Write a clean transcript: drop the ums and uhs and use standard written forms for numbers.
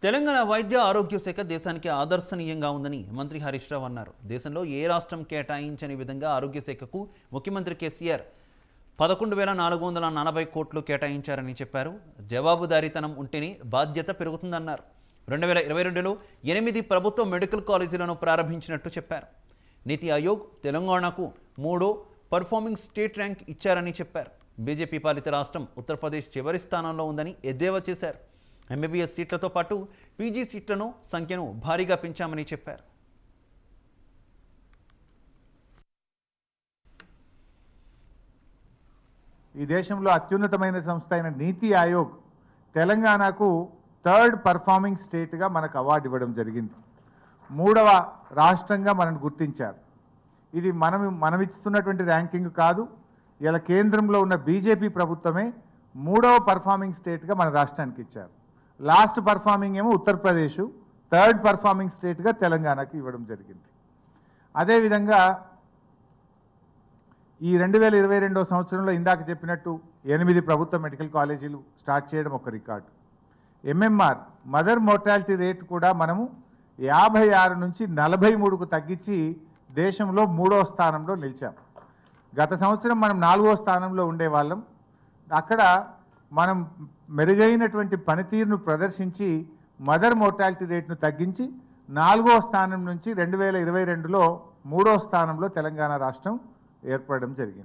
తెలంగాణ వైద్య ఆరోగ్య శాఖ దేశానికి ఆదర్శనీయంగా ఉందని మంత్రి హరీష్ రావు అన్నారు. దేశంలో ఏ రాష్ట్రం కేటాయించని విధంగా ఆరోగ్య శాఖకు ముఖ్యమంత్రి కేసీఆర్ 11,440 కోట్లు కేటాయించారని చెప్పారు. జవాబుదారీతనం ఉంటేనే బాధ్యత పెరుగుతుందన్నారు. 2022లో 8 ప్రభుత్వ మెడికల్ కాలేజీలను ప్రారంభించినట్టు చెప్పారు. నీతి ఆయోగ్ తెలంగాణకు 3వ పర్ఫార్మింగ్ స్టేట్ ర్యాంక్ ఇచ్చారని చెప్పారు. బీజేపీ పాలిత రాష్ట్రం ఉత్తరప్రదేశ్ చివరి స్థానంలో ఉందని ఎద్దేవా చేశారు. ఎంబీబీఎస్ సీట్లతో పాటు పీజీ సీట్లను సంఖ్యను భారీగా పెంచామని చెప్పారు. ఈ దేశంలో అత్యున్నతమైన సంస్థ అయిన నీతి ఆయోగ్ తెలంగాణకు 3rd పర్ఫార్మింగ్ స్టేట్గా మనకు అవార్డు ఇవ్వడం జరిగింది. 3వ రాష్ట్రంగా మనల్ని గుర్తించారు. ఇది మనం ఇస్తున్నటువంటి ర్యాంకింగ్ కాదు. ఇలా కేంద్రంలో ఉన్న బీజేపీ ప్రభుత్వమే 3వ పర్ఫార్మింగ్ స్టేట్గా మన రాష్ట్రానికి ఇచ్చారు. లాస్ట్ పర్ఫార్మింగ్ ఏమో ఉత్తరప్రదేశ్, 3rd పర్ఫార్మింగ్ స్టేట్గా తెలంగాణకి ఇవ్వడం జరిగింది. అదేవిధంగా ఈ 2022 సంవత్సరంలో ఇందాక చెప్పినట్టు 8 ప్రభుత్వ మెడికల్ కాలేజీలు స్టార్ట్ చేయడం ఒక record. MMR mother mortality rate కూడా మనము 56 నుంచి 43కు తగ్గించి దేశంలో 3వ స్థానంలో నిలిచాం. గత సంవత్సరం మనం 4వ స్థానంలో ఉండేవాళ్ళం. అక్కడ మనం మెరుగైనటువంటి పనితీరును ప్రదర్శించి మదర్ మోర్టాలిటీ రేట్ను తగ్గించి 4వ స్థానం నుంచి 2022లో 3వ స్థానంలో తెలంగాణ రాష్ట్రం ఏర్పడడం జరిగింది.